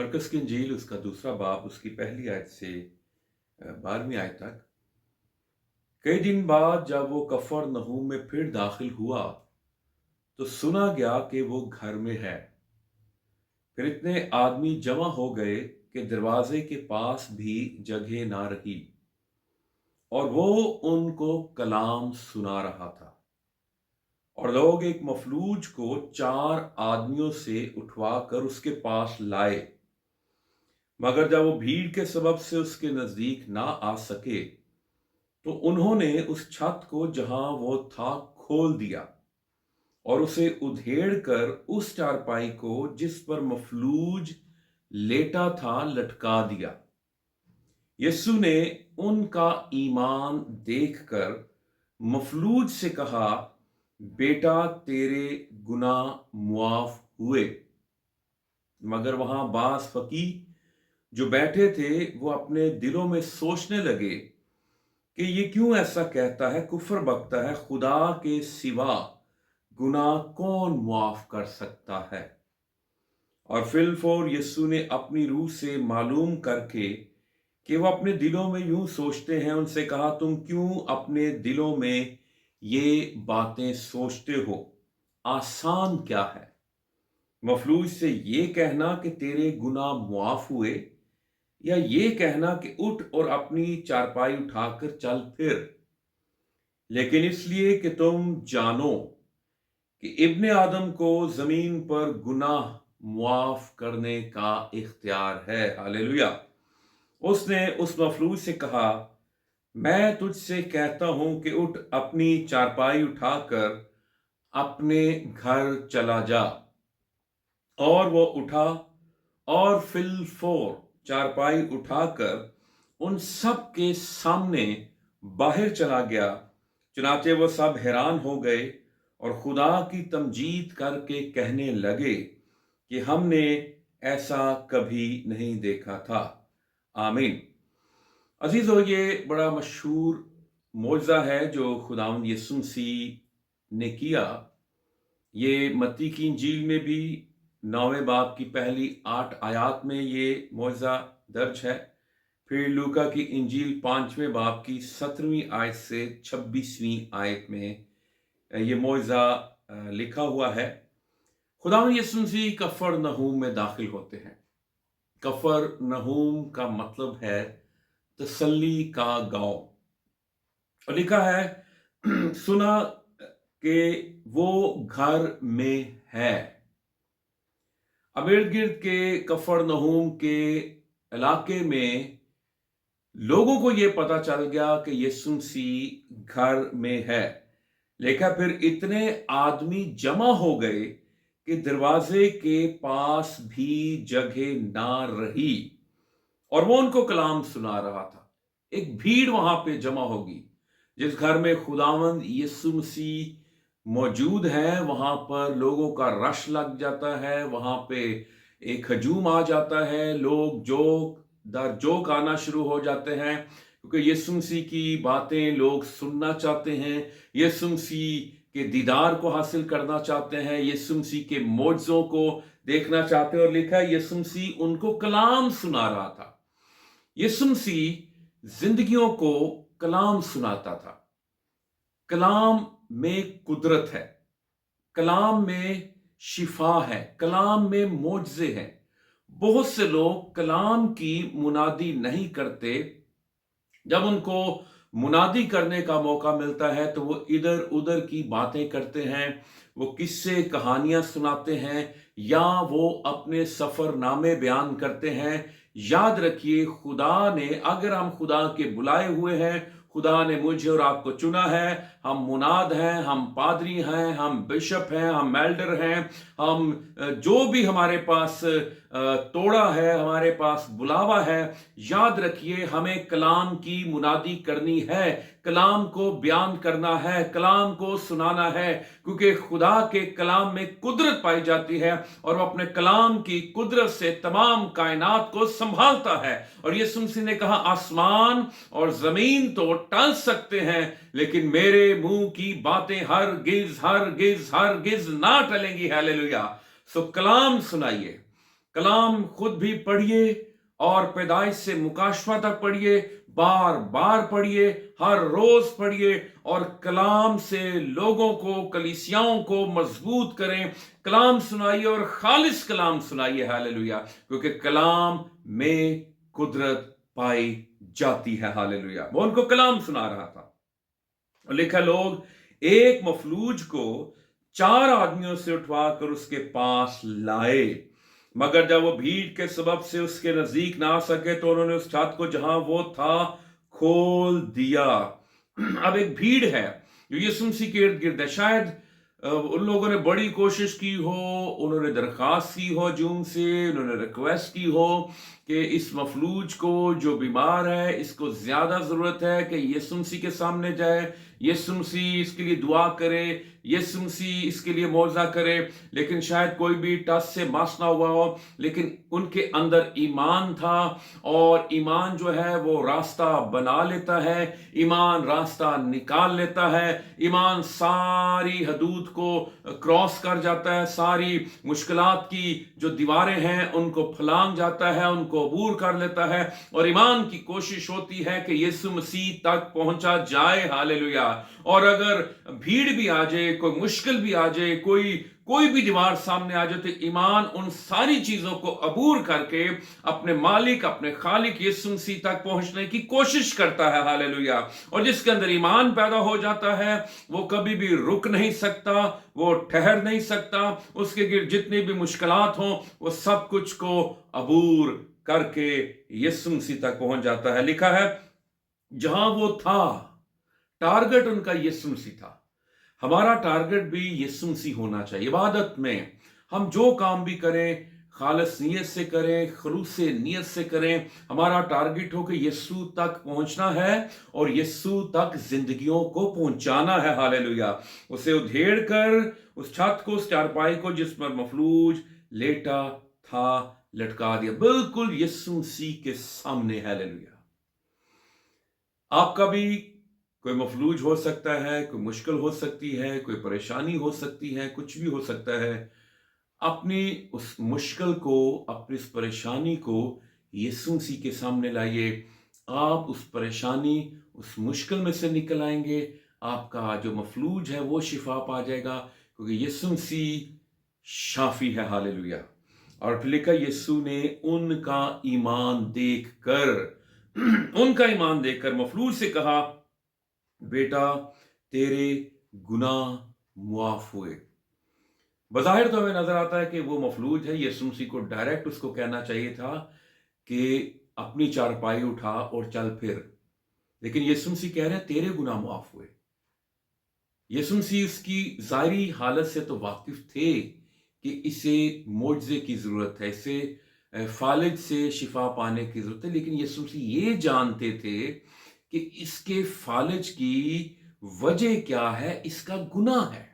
मरकस की इंजील उसका दूसरा बाब उसकी पहली आयत से 12वीं आयत तक। कई दिन बाद जब वो कफरनहूम में फिर दाखिल हुआ तो सुना गया कि वो घर में है। फिर इतने आदमी जमा हो गए कि दरवाजे के पास भी जगह ना रही और वो उनको कलाम सुना रहा था। और लोग एक मफलूज को 4 आदमियों से उठवाकर उसके पास लाए, मगर जब वो भीड़ के सबब से उसके नजदीक ना आ सके तो उन्होंने उस छत को जहां वो था खोल दिया और उसे उधेड़ कर उस चारपाई को जिस पर मफलूज लेटा था लटका दिया। यीशु ने उनका ईमान देखकर मफलूज से कहा, बेटा तेरे गुनाह मुआफ हुए। मगर वहां बास फकीह जो बैठे थे वो अपने दिलों में सोचने लगे कि ये क्यों ऐसा कहता है, कुफर बकता है, खुदा के सिवा गुनाह कौन मुआफ कर सकता है। और फिलफोर यीशु ने अपनी रूह से मालूम करके कि वो अपने दिलों में यूं सोचते हैं, उनसे कहा, तुम क्यों अपने दिलों में ये बातें सोचते हो? आसान क्या है मफलूज से ये कहना कि तेरे गुनाह मुआफ हुए, या ये कहना कि उठ और अपनी चारपाई उठाकर चल फिर। लेकिन इसलिए कि तुम जानो कि इब्ने आदम को जमीन पर गुनाह मुआफ करने का इख्तियार है। हालेलुया। उसने उस मफलूज से कहा, मैं तुझसे कहता हूं कि उठ अपनी चारपाई उठाकर अपने घर चला जा। और वो उठा और फिलफोर चारपाई उठाकर उन सब के सामने बाहर चला गया। चुनाचे वो सब हैरान हो गए और खुदा की तमजीद करके कहने लगे कि हमने ऐसा कभी नहीं देखा था। आमीन। अजीजों, ये बड़ा मशहूर मौजज़ा है जो खुदावंद यीशु मसीह ने किया। ये मत्ती की इंजील में भी 9वें बाब की पहली 8 आयत में ये मौजज़ा दर्ज है। फिर लूका की इंजील 5वें बाब की 17वीं आयत से 26वीं आयत में ये मौजज़ा लिखा हुआ है। खुदावंद यीशु मसीह कफरनहूम में दाखिल होते हैं। कफरनहूम का मतलब है तसल्ली का गांव। और लिखा है सुना कि वो घर में है। अब इर्द गिर्द के कफरनहूम के इलाके में लोगों को यह पता चल गया कि यीशु मसीह घर में है। लेकिन फिर इतने आदमी जमा हो गए कि दरवाजे के पास भी जगह ना रही और वो उनको कलाम सुना रहा था। एक भीड़ वहां पे जमा होगी। जिस घर में खुदावंद यीशु मसीह मौजूद है वहां पर लोगों का रश लग जाता है, वहां पे एक हजूम आ जाता है, लोग जोक दर जोक आना शुरू हो जाते हैं, क्योंकि यीशु मसीह की बातें लोग सुनना चाहते हैं, यीशु मसीह के दीदार को हासिल करना चाहते हैं, यीशु मसीह के मौजज़ों को देखना चाहते हैं। और लिखा है यीशु मसीह उनको कलाम सुना रहा था। यीशु मसीह जिंदगियों को कलाम सुनाता था। कलाम में कुदरत है, कलाम में शिफा है, कलाम में मोजज़े हैं। बहुत से लोग कलाम की मुनादी नहीं करते। जब उनको मुनादी करने का मौका मिलता है तो वो इधर उधर की बातें करते हैं, वो किस्से कहानियां सुनाते हैं, या वो अपने सफरनामे बयान करते हैं। याद रखिए, खुदा ने, अगर हम खुदा के बुलाए हुए हैं, खुदा ने मुझे और आपको चुना है, हम मुनाद हैं, हम पादरी हैं, हम बिशप हैं, हम एल्डर हैं, हम जो भी हमारे पास तोड़ा है, हमारे पास बुलावा है, याद रखिए हमें कलाम की मुनादी करनी है, कलाम को बयान करना है, कलाम को सुनाना है, क्योंकि खुदा के कलाम में कुदरत पाई जाती है और वो अपने कलाम की कुदरत से तमाम कायनात को संभालता है। और यीशु मसीह ने कहा, आसमान और जमीन तो टल सकते हैं लेकिन मेरे मुंह की बातें हरगिज हरगिज हरगिज ना टलेंगी। हालेलुया। सो कलाम सुनाइए, कलाम खुद भी पढ़िए और पैदाइश से मुकाशफा तक पढ़िए, बार बार पढ़िए, हर रोज पढ़िए और कलाम से लोगों को, कलीसियाओं को मजबूत करें। कलाम सुनाइए और खालिस कलाम सुनाइए, हालेलुया, क्योंकि कलाम में कुदरत पाई जाती है, हालेलुया। वो उनको कलाम सुना रहा था। और लिखा, लोग एक मफलूज को 4 आदमियों से उठवाकर उसके पास लाए, मगर जब वो भीड़ के सबब से उसके नजदीक ना आ सके तो उन्होंने उस छत को जहां वो था खोल दिया। अब एक भीड़ है जो यीशु मसीह के इर्द गिर्द है। शायद उन लोगों ने बड़ी कोशिश की हो, उन्होंने दरखास्त की हो जूम से, उन्होंने रिक्वेस्ट की हो कि इस मफलूज को जो बीमार है, इसको ज्यादा जरूरत है कि यीशु मसीह के सामने जाए, यीशु मसीह इसके लिए दुआ करे, यीशु मसीह इसके लिए मौजा करे। लेकिन शायद कोई भी टस से मास ना हुआ हो, लेकिन उनके अंदर ईमान था, और ईमान जो है वो रास्ता बना लेता है, ईमान रास्ता निकाल लेता है, ईमान सारी हदूद को क्रॉस कर जाता है, सारी मुश्किलात की जो दीवारें हैं उनको फलांग जाता है, उनको अबूर कर लेता है। और ईमान की कोशिश होती है कि यीशु मसीह तक पहुंचा जाए, हालेलुया। और अगर भीड़ भी आ जाए, कोई मुश्किल भी आ जाए, कोई भी दीवार सामने आ जाए, तो ईमान उन सारी चीजों को अबूर करके अपने मालिक, अपने खालिक यीशु मसीह तक पहुंचने की कोशिश करता है, हालेलुया। और जिसके अंदर ईमान पैदा हो जाता है वो कभी भी रुक नहीं सकता, वो ठहर नहीं सकता, उसके गिर्द जितनी भी मुश्किलात हों वो सब कुछ को अबूर करके यीशु मसीह तक पहुंच जाता है। लिखा है, जहां वो था, टारगेट उनका यीशु मसीह था। हमारा टारगेट भी यीशु मसीह होना चाहिए। इबादत में हम जो काम भी करें, खालिस नीयत से करें, खलूस से नीयत से करें। हमारा टारगेट हो कि यीशु तक पहुंचना है और यीशु तक जिंदगियों को पहुंचाना है, हालेलुया। उसे उधेड़ कर उस छत को, उस चारपाई को जिस पर मफलूज लेटा था, लटका दिया, बिल्कुल यीशु मसीह के सामने, हालेलुया। आपका भी कोई मफलूज हो सकता है, कोई मुश्किल हो सकती है, कोई परेशानी हो सकती है, कुछ भी हो सकता है। अपनी उस मुश्किल को, अपनी उस परेशानी को यीशु मसीह के सामने लाइए। आप उस परेशानी, उस मुश्किल में से निकल आएंगे। आपका जो मफलूज है वो शिफा पा जाएगा, क्योंकि यीशु मसीह शाफी है, हालेलुया। और फिर लिखा, यीशु ने उनका ईमान देखकर मफलूज से कहा, बेटा तेरे गुनाह मुआफ हुए। बज़ाहिर तो हमें नजर आता है कि वो मफलूज है, यीशु मसीह को डायरेक्ट उसको कहना चाहिए था कि अपनी चारपाई उठा और चल फिर, लेकिन यीशु मसीह कह रहे हैं तेरे गुनाह मुआफ हुए। यीशु मसीह उसकी ज़ाहिरी हालत से तो वाकिफ थे कि इसे मोजज़े की जरूरत है, इसे फालिज से शिफा पाने की जरूरत है, लेकिन यीशु मसीह ये जानते थे कि इसके फालिज की वजह क्या है, इसका गुनाह है।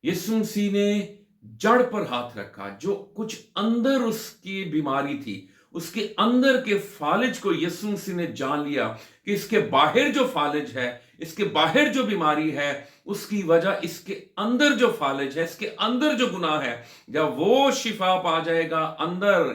यीशु मसीह ने जड़ पर हाथ रखा, जो कुछ अंदर उसकी बीमारी थी, उसके अंदर के फालिज को यीशु मसीह ने जान लिया कि इसके बाहर जो फालिज है, इसके बाहर जो बीमारी है, उसकी वजह इसके अंदर जो फालिज है, इसके अंदर जो गुनाह है, जब वो शिफा पा जाएगा, अंदर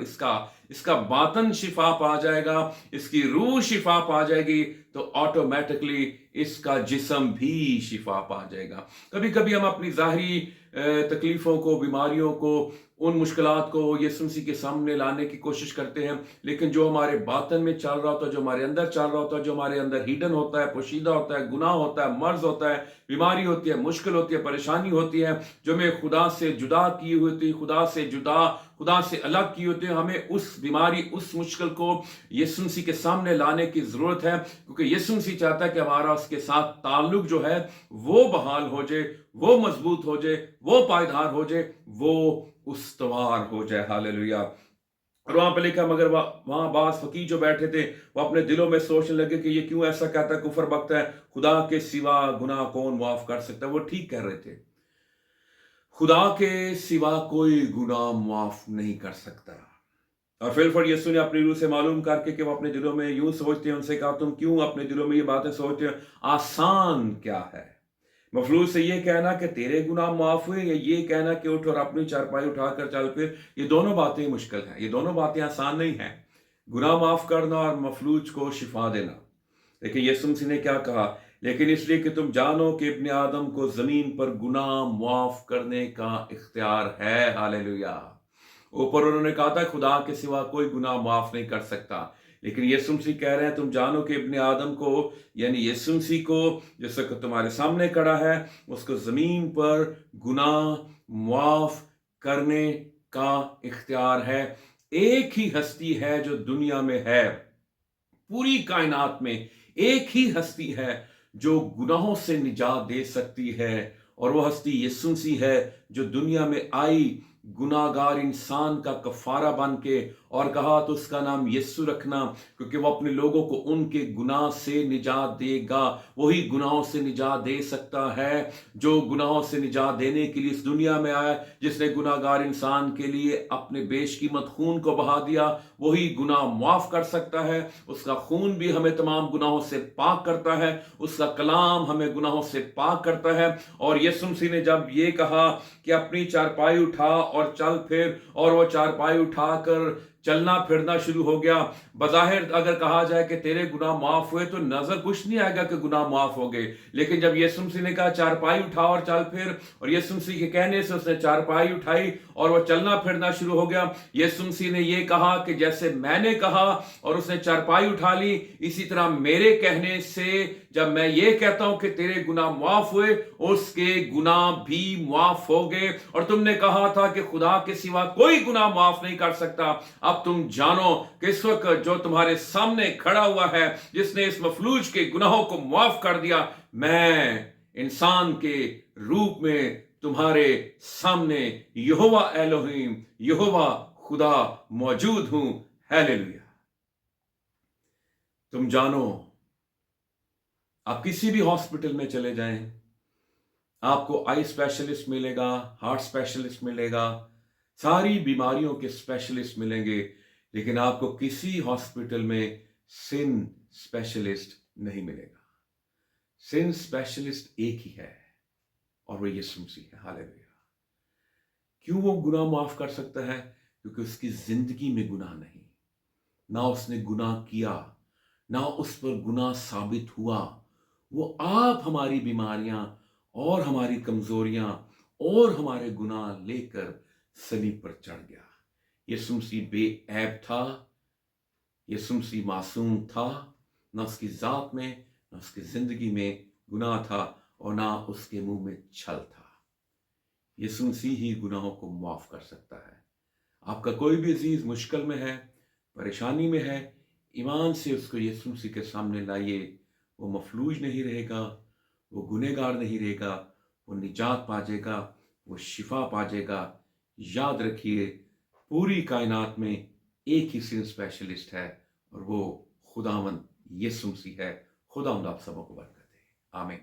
इसका बातन शिफा पा जाएगा, इसकी रूह शिफा पा जाएगी, तो ऑटोमेटिकली इसका जिस्म भी शिफा पा जाएगा। कभी कभी हम अपनी ज़ाहिरी तकलीफों को, बीमारियों को, उन मुश्किलात को यीशु मसीह के सामने लाने की कोशिश करते हैं, लेकिन जो हमारे बातन में चल रहा होता है, जो हमारे अंदर चल रहा होता है, जो हमारे अंदर हिडन होता है, पोशीदा होता है, गुनाह होता है, मर्ज होता है, बीमारी होती है, मुश्किल होती है, परेशानी होती है, जो हमें खुदा से जुदा की हुई होती है, खुदा से अलग की होती है, हमें उस बीमारी, उस मुश्किल को यीशु मसीह के सामने लाने की जरूरत है, क्योंकि यीशु मसीह चाहता है कि हमारा उसके साथ ताल्लुक जो है वो बहाल हो जाए, वो मजबूत हो जाए, वो पायदार हो जाए, वो उस्तवार हो जाए, हालेलुया। और वहां पे लिखा, मगर वहां बास फकीर जो बैठे थे वो अपने दिलों में सोचने लगे कि ये क्यों ऐसा कहता है, कुफर बकता है, खुदा के सिवा गुनाह कौन माफ कर सकता है। वो ठीक कह रहे थे, खुदा के सिवा कोई गुनाह माफ नहीं कर सकता। और फिर यीशु ने अपनी रूह से मालूम करके कि वो अपने दिलों में यूं सोचते हैं, उनसे कहा, तुम क्यों अपने दिलों में ये बातें सोचते हो, आसान क्या है, मफलूज से ये कहना कि तेरे गुनाह माफ हुए, या ये कहना कि उठ और अपनी चारपाई उठाकर चल फिर, ये दोनों बातें मुश्किल हैं, ये दोनों बातें आसान नहीं हैं। गुनाह माफ करना और मफलूज को शिफा देना। लेकिन यीशु मसीह ने क्या कहा? लेकिन इसलिए कि तुम जानो कि इब्ने आदम को जमीन पर गुनाह माफ करने का इख्तियार है। हालेलुया। ऊपर उन्होंने कहा था खुदा के सिवा कोई गुनाह माफ नहीं कर सकता, लेकिन यीशु मसीह कह रहे हैं तुम जानो कि इब्ने आदम को, यानी यीशु मसीह को, जैसे कि तुम्हारे सामने खड़ा है, उसको जमीन पर गुनाह माफ करने का इख्तियार है। एक ही हस्ती है जो दुनिया में है, पूरी कायनात में एक ही हस्ती है जो गुनाहों से निजात दे सकती है, और वो हस्ती यीशु मसीह है जो दुनिया में आई गुनाहगार इंसान का कफारा बन के, और कहा तो उसका नाम यीशु रखना, क्योंकि वो अपने लोगों को उनके गुनाह से निजात देगा। वही गुनाहों से निजात दे सकता है जो गुनाहों से निजात देने के लिए इस दुनिया में आया, जिसने गुनाहगार इंसान के लिए अपने बेशकीमत खून को बहा दिया। वही गुनाह माफ कर सकता है, उसका खून भी हमें तमाम गुनाहों से पाक करता है, उसका कलाम हमें गुनाहों से पाक करता है। और यीशु मसीह ने जब ये कहा कि अपनी चारपाई उठा और चल फिर, और वो चारपाई उठाकर चलना फिरना शुरू हो गया। बज़ाहिर अगर कहा जाए कि तेरे गुनाह माफ हुए, तो नजर कुछ नहीं आएगा कि गुनाह माफ हो गए। लेकिन जब यीशु मसीह ने कहा चारपाई उठा और चल फिर, और यीशु मसीह के कहने से उसने चारपाई उठाई और वो चलना फिरना शुरू हो गया। यीशु मसीह ने ये कहा कि जैसे मैंने कहा और उसने चारपाई उठा ली, इसी तरह मेरे कहने से जब मैं ये कहता हूं कि तेरे गुनाह माफ हुए, उसके गुनाह भी माफ हो गए। और तुमने कहा था कि खुदा के सिवा कोई गुनाह माफ नहीं कर सकता। अब तुम जानो कि इस वक्त जो तुम्हारे सामने खड़ा हुआ है, जिसने इस मफलूज के गुनाहों को माफ कर दिया, मैं इंसान के रूप में तुम्हारे सामने यहोवा एलोहीम, यहोवा खुदा मौजूद हूं। हालेलुया। तुम जानो, आप किसी भी हॉस्पिटल में चले जाएं, आपको आई स्पेशलिस्ट मिलेगा, हार्ट स्पेशलिस्ट मिलेगा, सारी बीमारियों के स्पेशलिस्ट मिलेंगे, लेकिन आपको किसी हॉस्पिटल में सिन स्पेशलिस्ट नहीं मिलेगा। सिन स्पेशलिस्ट एक ही है, और वो यीशु मसीह है। हालेलुया। क्यों वो गुनाह माफ कर सकता है? क्योंकि उसकी जिंदगी में गुनाह नहीं, ना उसने गुनाह किया, ना उस पर गुनाह साबित हुआ। वो आप हमारी बीमारियां और हमारी कमजोरियां और हमारे गुनाह लेकर सलीब पर चढ़ गया। यीशु मसीह बेऐब था, यीशु मसीह मासूम था, ना उसकी जात में, ना उसकी जिंदगी में गुनाह था, और ना उसके मुंह में छल था। यीशु मसीह ही गुनाहों को माफ कर सकता है। आपका कोई भी अजीज मुश्किल में है, परेशानी में है, ईमान से उसको यीशु मसीह के सामने लाइए। वो मफलूज नहीं रहेगा, वो गुनहगार नहीं रहेगा, वो निजात पा जाएगा, वो शिफा पा जाएगा। याद रखिए, पूरी कायनात में एक ही सिन स्पेशलिस्ट है, और वो खुदावंद यीशु मसीह है। खुदावंद आप सबों को बरकत दे। आमीन।